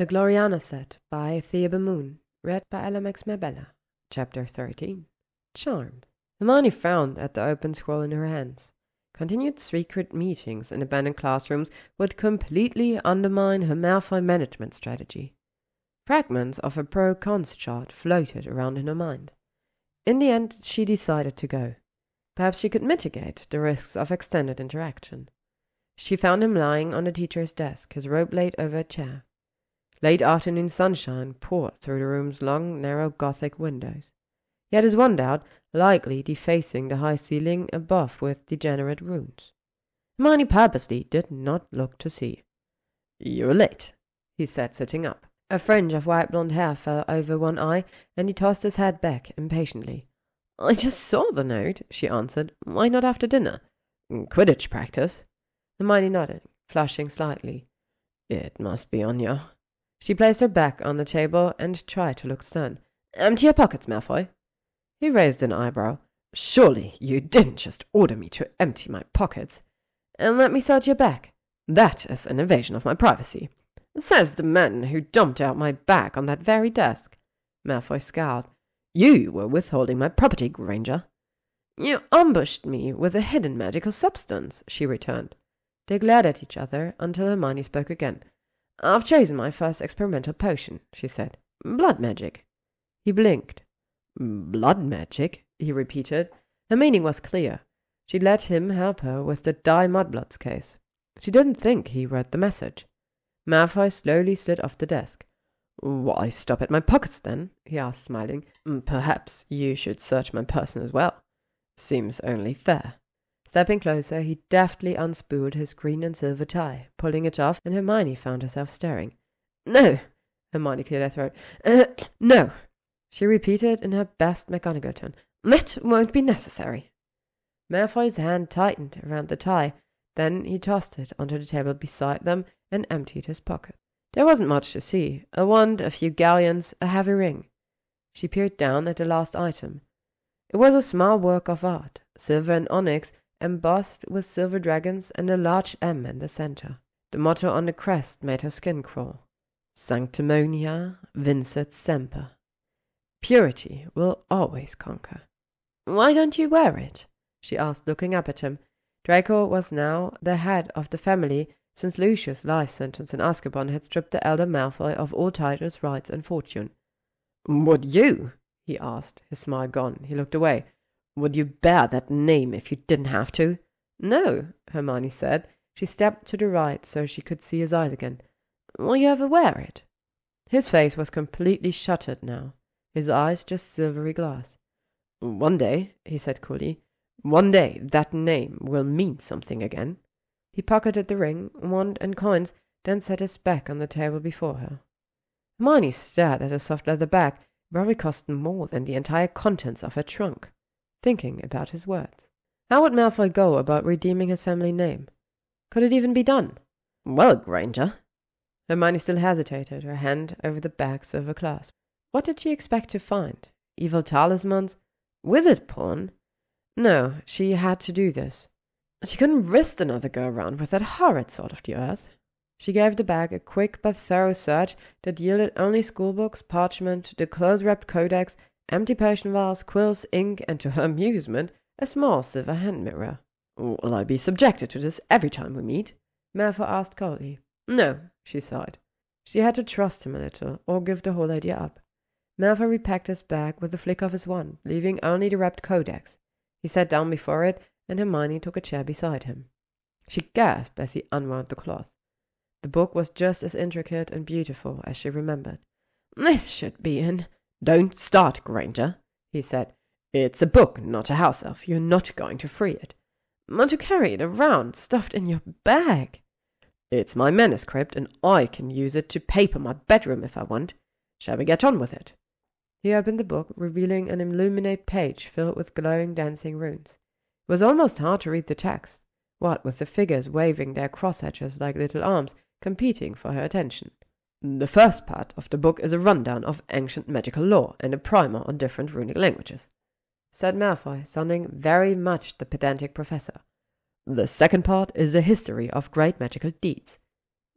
The Gloriana set by ThebeMoon, read by LMX Mabella. Chapter 13. Charm. Hermione frowned at the open scroll in her hands. Continued secret meetings in abandoned classrooms would completely undermine her Malfoy management strategy. Fragments of a pro-cons chart floated around in her mind. In the end, she decided to go. Perhaps she could mitigate the risks of extended interaction. She found him lying on the teacher's desk, his robe laid over a chair. Late afternoon sunshine poured through the room's long, narrow Gothic windows. He had his wand out, lightly defacing the high ceiling above with degenerate runes. Hermione purposely did not look to see. "You're late," he said, sitting up. A fringe of white blonde hair fell over one eye, and he tossed his head back impatiently. "I just saw the note," she answered. "Why not after dinner?" "Quidditch practice." Hermione nodded, flushing slightly. "It must be on you." She placed her back on the table and tried to look stern. "Empty your pockets, Malfoy." He raised an eyebrow. "Surely you didn't just order me to empty my pockets and let me search your bag. That is an invasion of my privacy. Says the man who dumped out my bag on that very desk." Malfoy scowled. "You were withholding my property, Granger." "You ambushed me with a hidden magical substance," she returned. They glared at each other until Hermione spoke again. "I've chosen my first experimental potion," she said. "Blood magic." He blinked. "Blood magic?" he repeated. Her meaning was clear. She let him help her with the dye mudbloods case. She didn't think he read the message. Malfoy slowly slid off the desk. "Why stop at my pockets, then?" he asked, smiling. "Perhaps you should search my person as well. Seems only fair." Stepping closer, he deftly unspooled his green and silver tie, pulling it off, and Hermione found herself staring. "No!" Hermione cleared her throat. "No!" she repeated in her best McGonagall tone. "That won't be necessary." Malfoy's hand tightened around the tie. Then he tossed it onto the table beside them and emptied his pocket. There wasn't much to see. A wand, a few galleons, a heavy ring. She peered down at the last item. It was a small work of art, silver and onyx, embossed with silver dragons and a large M in the center. The motto on the crest made her skin crawl. Sanctimonia vincit semper. Purity will always conquer. "Why don't you wear it?" she asked, looking up at him. Draco was now the head of the family, since Lucius' life sentence in Azkaban had stripped the elder Malfoy of all titles, rights, and fortune. "Would you?" he asked, his smile gone. He looked away. "Would you bear that name if you didn't have to?" "No," Hermione said. She stepped to the right so she could see his eyes again. "Will you ever wear it?" His face was completely shuttered now, his eyes just silvery glass. "One day," he said coolly, "one day that name will mean something again." He pocketed the ring, wand, and coins, then set his back on the table before her. Hermione stared at a soft leather bag. It probably cost more than the entire contents of her trunk, thinking about his words. How would Malfoy go about redeeming his family name? Could it even be done? "Well, Granger." Hermione still hesitated, her hand over the bag's silver clasp. What did she expect to find? Evil talismans? Wizard porn? No, she had to do this. She couldn't risk another go around with that horrid sort of the earth. She gave the bag a quick but thorough search that yielded only schoolbooks, parchment, the close-wrapped codex, empty potion vials, quills, ink, and to her amusement, a small silver hand mirror. "Will I be subjected to this every time we meet?" Malfoy asked coldly. "No," she sighed. She had to trust him a little, or give the whole idea up. Malfoy repacked his bag with a flick of his wand, leaving only the wrapped codex. He sat down before it, and Hermione took a chair beside him. She gasped as he unwound the cloth. The book was just as intricate and beautiful as she remembered. "This should be in—" "Don't start, Granger," he said. "It's a book, not a house elf. You're not going to free it." "But to carry it around, stuffed in your bag." "It's my manuscript, and I can use it to paper my bedroom if I want. Shall we get on with it?" He opened the book, revealing an illuminate page filled with glowing, dancing runes. It was almost hard to read the text, what with the figures waving their cross-hatches like little arms, competing for her attention. "The first part of the book is a rundown of ancient magical lore and a primer on different runic languages," said Malfoy, sounding very much the pedantic professor. "The second part is a history of great magical deeds."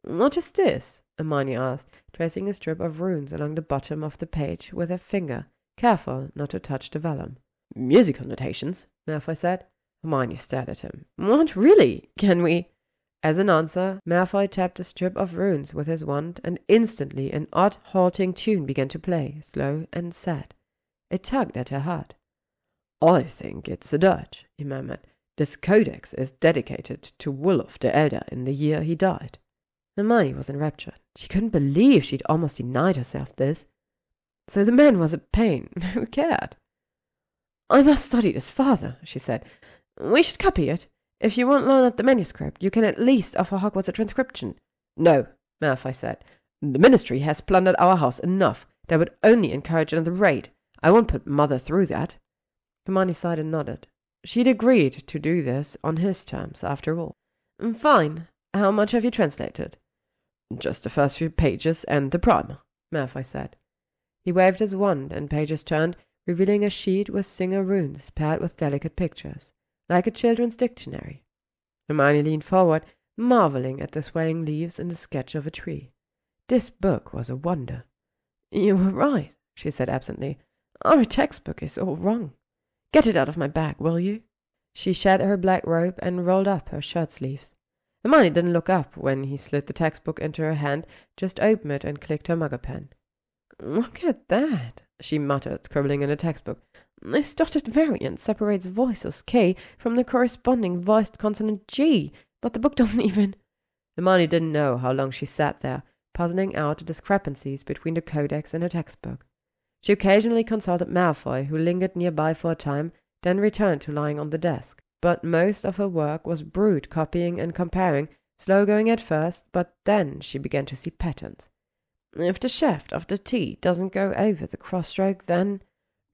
"What is this?" Hermione asked, tracing a strip of runes along the bottom of the page with her finger, careful not to touch the vellum. "Musical notations," Malfoy said. Hermione stared at him. "What, really? Can we—" As an answer, Malfoy tapped a strip of runes with his wand, and instantly an odd, halting tune began to play, slow and sad. It tugged at her heart. "I think it's a dirge," he murmured. "This codex is dedicated to Wulf the Elder in the year he died." Hermione was enraptured. She couldn't believe she'd almost denied herself this. So the man was a pain. Who cared? "I must study this further," she said. "We should copy it. If you won't learn out the manuscript, you can at least offer Hogwarts a transcription." "No," Malfoy said. "The Ministry has plundered our house enough. That would only encourage another raid. I won't put Mother through that." Hermione sighed and nodded. She'd agreed to do this on his terms, after all. "Fine. How much have you translated?" "Just the first few pages and the primer," Malfoy said. He waved his wand, and pages turned, revealing a sheet with Singer runes paired with delicate pictures, like a children's dictionary. Hermione leaned forward, marveling at the swaying leaves in the sketch of a tree. This book was a wonder. "You were right," she said absently. "Our textbook is all wrong. Get it out of my bag, will you?" She shed her black robe and rolled up her shirt sleeves. Hermione didn't look up when he slid the textbook into her hand, just opened it and clicked her mugger pen. "Look at that," she muttered, scribbling in the textbook. "This dotted variant separates voiceless K from the corresponding voiced consonant G, but the book doesn't even—" Hermione didn't know how long she sat there, puzzling out the discrepancies between the codex and her textbook. She occasionally consulted Malfoy, who lingered nearby for a time, then returned to lying on the desk. But most of her work was brute copying and comparing, slow-going at first, but then she began to see patterns. If the shaft of the T doesn't go over the cross-stroke, then—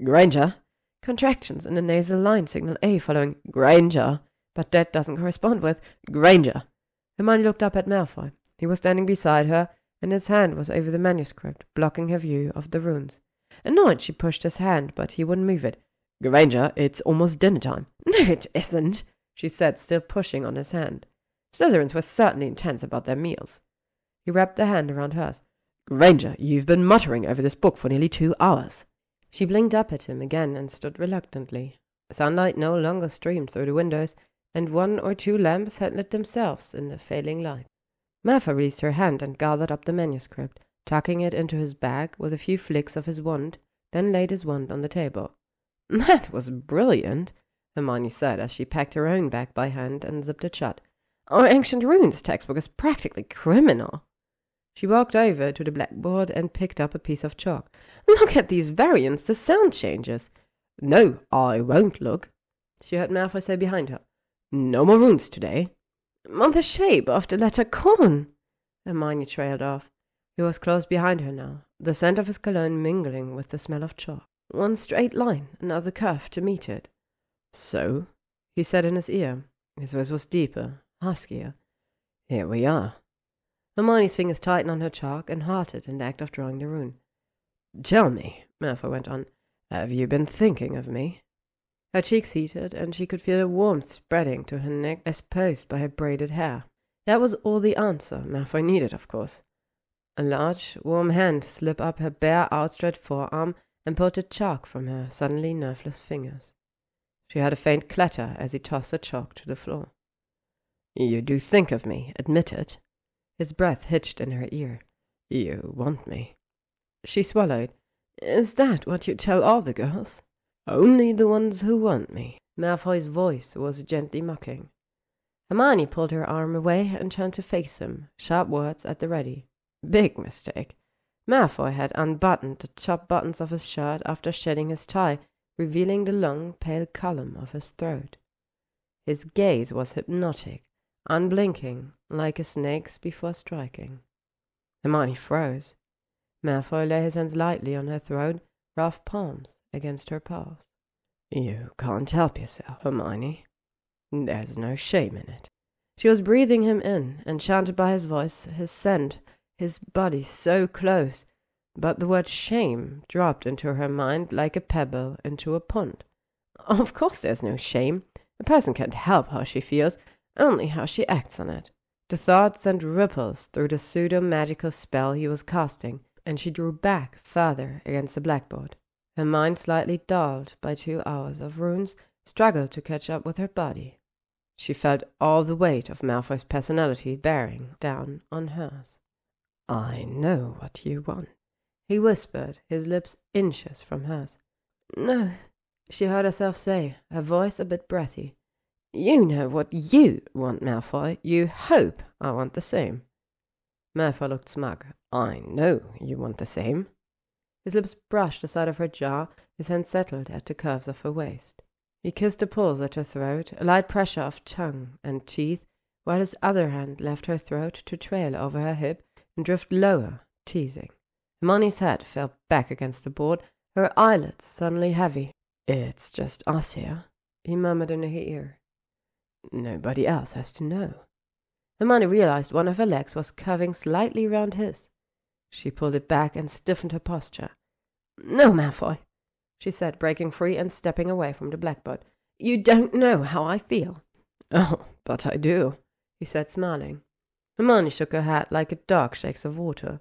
"Granger!" Contractions in the nasal line signal A following "Granger," but that doesn't correspond with "Granger." Hermione looked up at Malfoy. He was standing beside her, and his hand was over the manuscript, blocking her view of the runes. Annoyed, she pushed his hand, but he wouldn't move it. "Granger, it's almost dinner time." "No, it isn't," she said, still pushing on his hand. Slytherins were certainly intense about their meals. He wrapped the hand around hers. "Granger, you've been muttering over this book for nearly 2 hours. She blinked up at him again and stood reluctantly. Sunlight no longer streamed through the windows, and 1 or 2 lamps had lit themselves in the failing light. Malfoy released her hand and gathered up the manuscript, tucking it into his bag with a few flicks of his wand, then laid his wand on the table. "That was brilliant," Hermione said as she packed her own bag by hand and zipped it shut. "Our Ancient Runes textbook is practically criminal." She walked over to the blackboard and picked up a piece of chalk. "Look at these variants, the sound changes." "No, I won't look," she heard Malfoy say behind her. "No more runes today." "On the shape of the letter con." Hermione trailed off. He was close behind her now, the scent of his cologne mingling with the smell of chalk. One straight line, another curve to meet it. "So?" he said in his ear. His voice was deeper, huskier. "Here we are." Hermione's fingers tightened on her chalk and halted in the act of drawing the rune. "Tell me," Malfoy went on, "have you been thinking of me?" Her cheeks heated, and she could feel a warmth spreading to her neck as posed by her braided hair. That was all the answer Malfoy needed, of course. A large, warm hand slipped up her bare, outstretched forearm and pulled the chalk from her suddenly nerveless fingers. She heard a faint clatter as he tossed the chalk to the floor. "You do think of me, admit it." His breath hitched in her ear. "You want me." She swallowed. "Is that what you tell all the girls?" "Only the ones who want me." Malfoy's voice was gently mocking. Hermione pulled her arm away and turned to face him, sharp words at the ready. Big mistake. Malfoy had unbuttoned the top buttons of his shirt after shedding his tie, revealing the long, pale column of his throat. His gaze was hypnotic, unblinking, like a snake's before striking. Hermione froze. Malfoy lay his hands lightly on her throat, rough palms against her paws. "You can't help yourself, Hermione. There's no shame in it." She was breathing him in, enchanted by his voice, his scent, his body so close, but the word shame dropped into her mind like a pebble into a pond. Of course there's no shame. A person can't help how she feels, only how she acts on it. The thought sent ripples through the pseudo-magical spell he was casting, and she drew back further against the blackboard. Her mind, slightly dulled by 2 hours of runes, struggled to catch up with her body. She felt all the weight of Malfoy's personality bearing down on hers. "I know what you want," he whispered, his lips inches from hers. "No," she heard herself say, her voice a bit breathy. "You know what you want, Malfoy. You hope I want the same." Malfoy looked smug. "I know you want the same." His lips brushed the side of her jaw, his hand settled at the curves of her waist. He kissed the pulse at her throat, a light pressure of tongue and teeth, while his other hand left her throat to trail over her hip and drift lower, teasing. Hermione's head fell back against the board, her eyelids suddenly heavy. "It's just us here," he murmured in her ear. "Nobody else has to know." Hermione realized one of her legs was curving slightly round his. She pulled it back and stiffened her posture. "No, Malfoy," she said, breaking free and stepping away from the blackboard. "You don't know how I feel." "Oh, but I do," he said, smiling. Hermione shook her head like a dog shakes of water.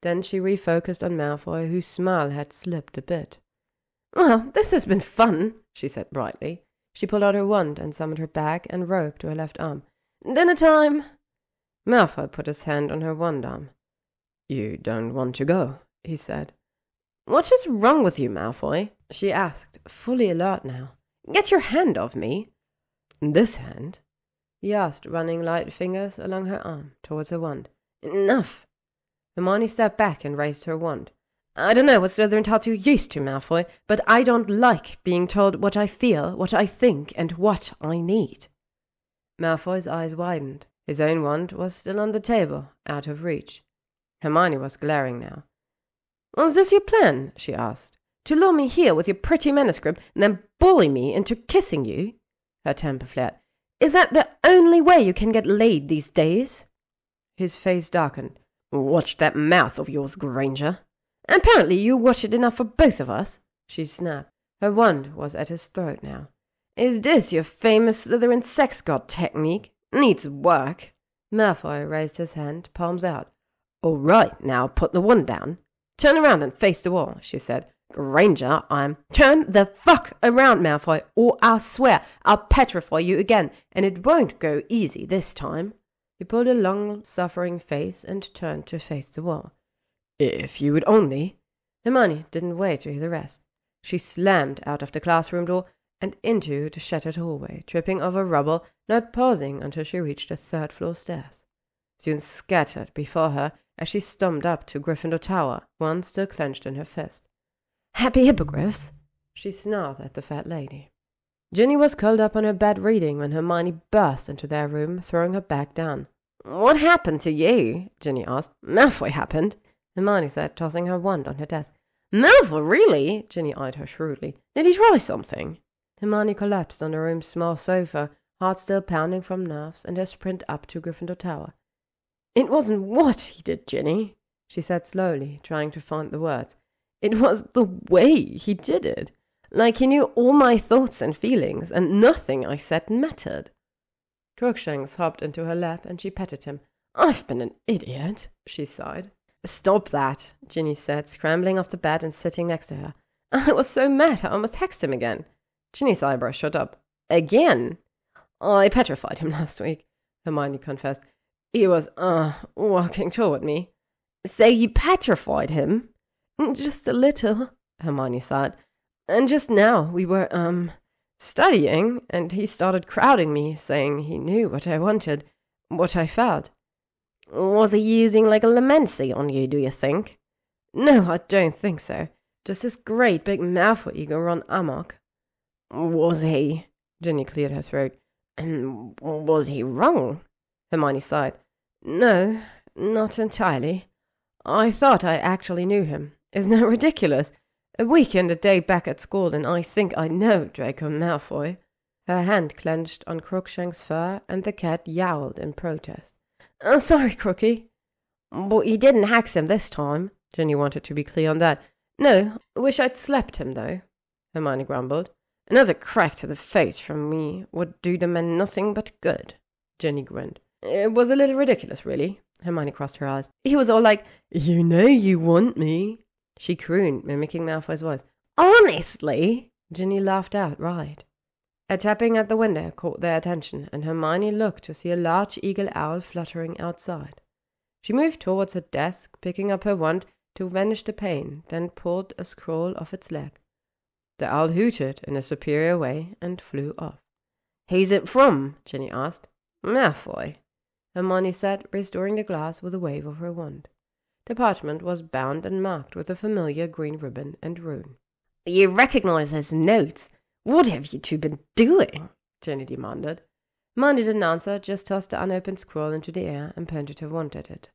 Then she refocused on Malfoy, whose smile had slipped a bit. "Well, this has been fun," she said brightly. She pulled out her wand and summoned her bag and robe to her left arm. "Dinner time!" Malfoy put his hand on her wand arm. "You don't want to go," he said. "What is wrong with you, Malfoy?" she asked, fully alert now. "Get your hand off me." "This hand?" he asked, running light fingers along her arm towards her wand. "Enough." Hermione stepped back and raised her wand. "I don't know what Slytherins are too used to, Malfoy, but I don't like being told what I feel, what I think, and what I need." Malfoy's eyes widened. His own wand was still on the table, out of reach. Hermione was glaring now. "Was this your plan?" she asked. "To lure me here with your pretty manuscript and then bully me into kissing you?" Her temper flared. "Is that the only way you can get laid these days?" His face darkened. "Watch that mouth of yours, Granger." "Apparently you watch it enough for both of us," she snapped. Her wand was at his throat now. "Is this your famous Slytherin sex god technique? Needs work." Malfoy raised his hand, palms out. "All right, now put the wand down." "Turn around and face the wall," she said. "Granger, Turn the fuck around, Malfoy, or I swear I'll petrify you again, and it won't go easy this time." He pulled a long, suffering face and turned to face the wall. "If you would only—" Hermione didn't wait to hear the rest. She slammed out of the classroom door and into the shattered hallway, tripping over rubble, not pausing until she reached the third-floor stairs. Students scattered before her as she stomped up to Gryffindor Tower, one still clenched in her fist. "Happy hippogriffs!" she snarled at the fat lady. Ginny was curled up on her bed reading when Hermione burst into their room, throwing her back down. "What happened to you?" Ginny asked. "Malfoy happened," Hermione said, tossing her wand on her desk. "Malfoy, really?" Ginny eyed her shrewdly. "Did he try something?" Hermione collapsed on the room's small sofa, heart still pounding from nerves, and her sprint up to Gryffindor Tower. "It wasn't what he did, Ginny," she said slowly, trying to find the words. "It was the way he did it. Like he knew all my thoughts and feelings, and nothing I said mattered." Crookshanks hopped into her lap, and she petted him. "I've been an idiot," she sighed. "Stop that," Ginny said, scrambling off the bed and sitting next to her. "I was so mad I almost hexed him again." Ginny's eyebrows shot up. "Again?" "I petrified him last week," Hermione confessed. "He was, walking toward me." "So you petrified him?" "Just a little," Hermione sighed. "And just now we were, studying, and he started crowding me, saying he knew what I wanted, what I felt." "Was he using like a Lamency on you, do you think?" "No, I don't think so. Just this great big Malfoy ego run amok." "Was he?" Ginny cleared her throat. "And was he wrong?" Hermione sighed. "No, not entirely. I thought I actually knew him. Isn't that ridiculous? A week and a day back at school, and I think I know Draco Malfoy." Her hand clenched on Crookshank's fur, and the cat yowled in protest. "Sorry, Crookie." "But you didn't hex him this time." Ginny wanted to be clear on that. "No, wish I'd slapped him, though," Hermione grumbled. "Another crack to the face from me would do the man nothing but good." Ginny grinned. It was a little ridiculous, really. Hermione crossed her eyes. He was all like, "You know you want me," she crooned, mimicking Malfoy's voice. "Honestly?" Ginny laughed outright. A tapping at the window caught their attention, and Hermione looked to see a large eagle owl fluttering outside. She moved towards her desk, picking up her wand to vanish the pane, then pulled a scroll off its leg. The owl hooted in a superior way and flew off. "Who's it from?" Ginny asked. "Malfoy," Hermione said, restoring the glass with a wave of her wand. The parchment was bound and marked with a familiar green ribbon and rune. "You recognize his notes? What have you two been doing?" Ginny demanded. Hermione didn't answer, just tossed the unopened scroll into the air and pointed her wand at it.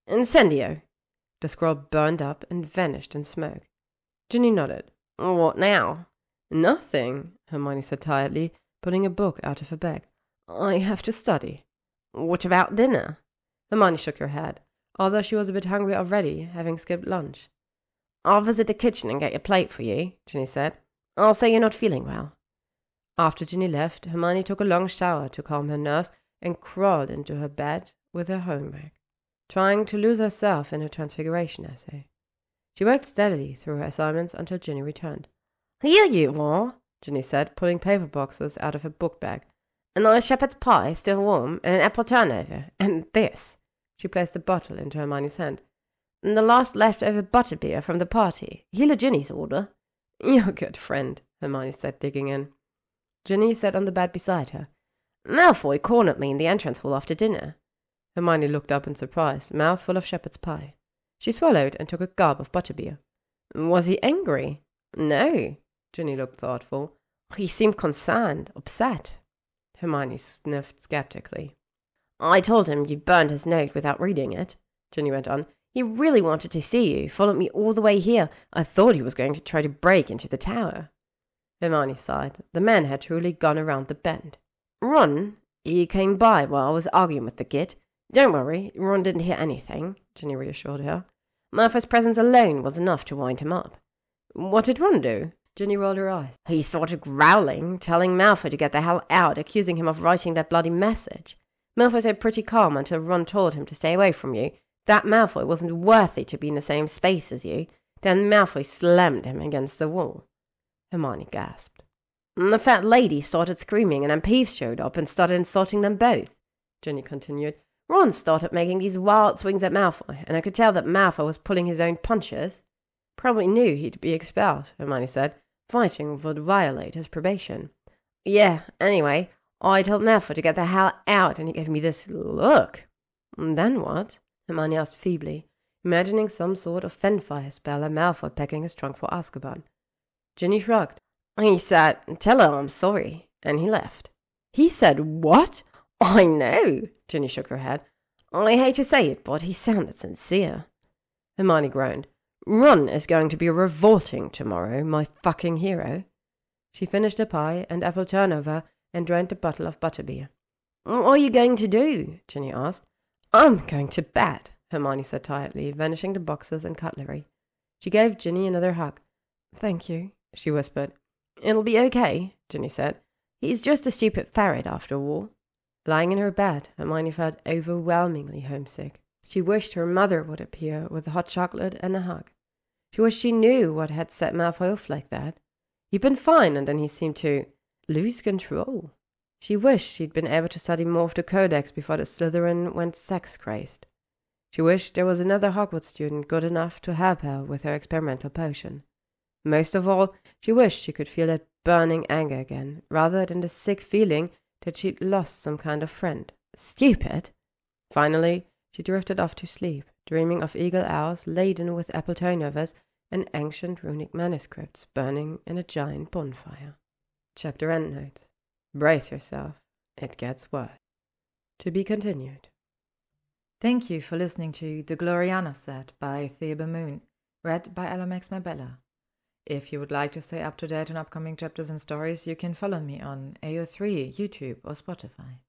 "Incendio!" The scroll burned up and vanished in smoke. Ginny nodded. "What now?" "Nothing," Hermione said tiredly, pulling a book out of her bag. "I have to study." "What about dinner?" Hermione shook her head, although she was a bit hungry already, having skipped lunch. "I'll visit the kitchen and get your plate for you," Ginny said. "I'll say you're not feeling well." After Ginny left, Hermione took a long shower to calm her nerves and crawled into her bed with her homework, trying to lose herself in her transfiguration essay. She worked steadily through her assignments until Ginny returned. "Here you are," Ginny said, pulling paper boxes out of her book bag. "A nice shepherd's pie, still warm, and an apple turnover, and this." She placed a bottle into Hermione's hand. "And the last leftover butterbeer from the party. Healer Ginny's order." "You're a good friend," Hermione said, digging in. Ginny sat on the bed beside her. "Malfoy cornered me in the entrance hall after dinner." Hermione looked up in surprise, mouth full of shepherd's pie. She swallowed and took a gulp of butterbeer. "Was he angry?" "No." Ginny looked thoughtful. "He seemed concerned, upset." Hermione sniffed skeptically. "I told him you burned his note without reading it," Ginny went on. "He really wanted to see you, followed me all the way here. I thought he was going to try to break into the tower." Hermione sighed. The man had truly gone around the bend. "Ron, he came by while I was arguing with the git. Don't worry, Ron didn't hear anything," Ginny reassured her. "Malfoy's presence alone was enough to wind him up." "What did Ron do?" Ginny rolled her eyes. "He started growling, telling Malfoy to get the hell out, accusing him of writing that bloody message. Malfoy stayed pretty calm until Ron told him to stay away from you, that Malfoy wasn't worthy to be in the same space as you. Then Malfoy slammed him against the wall." Hermione gasped. "The fat lady started screaming, and then Peeves showed up and started insulting them both," Ginny continued. "Ron started making these wild swings at Malfoy, and I could tell that Malfoy was pulling his own punches. Probably knew he'd be expelled," Hermione said. "Fighting would violate his probation." "Yeah, anyway, I told Malfoy to get the hell out, and he gave me this look." "Then what?" Hermione asked feebly, imagining some sort of Fenfire spell and Malfoy packing his trunk for Azkaban. Ginny shrugged. "He said, 'Tell her I'm sorry,' and he left." "He said what?" "I know," Ginny shook her head. "I hate to say it, but he sounded sincere." Hermione groaned. "Ron is going to be revolting tomorrow, my fucking hero." She finished the pie and apple turnover and drank a bottle of butterbeer. "What are you going to do?" Ginny asked. "I'm going to bed," Hermione said tiredly, vanishing the boxes and cutlery. She gave Ginny another hug. "Thank you," she whispered. "It'll be okay," Ginny said. "He's just a stupid ferret after all." Lying in her bed, Hermione felt overwhelmingly homesick. She wished her mother would appear with hot chocolate and a hug. She wished she knew what had set Malfoy off like that. He'd been fine, and then he seemed to lose control. She wished she'd been able to study more of the Codex before the Slytherin went sex-crazed. She wished there was another Hogwarts student good enough to help her with her experimental potion. Most of all, she wished she could feel that burning anger again, rather than the sick feeling that she'd lost some kind of friend. Stupid! Finally, she drifted off to sleep, dreaming of eagle owls laden with apple turnovers and ancient runic manuscripts burning in a giant bonfire. Chapter endnotes. Brace yourself. It gets worse. To be continued. Thank you for listening to The Gloriana Set by ThebeMoon, read by Alomax Mabella. If you would like to stay up to date on upcoming chapters and stories, you can follow me on AO3, YouTube, or Spotify.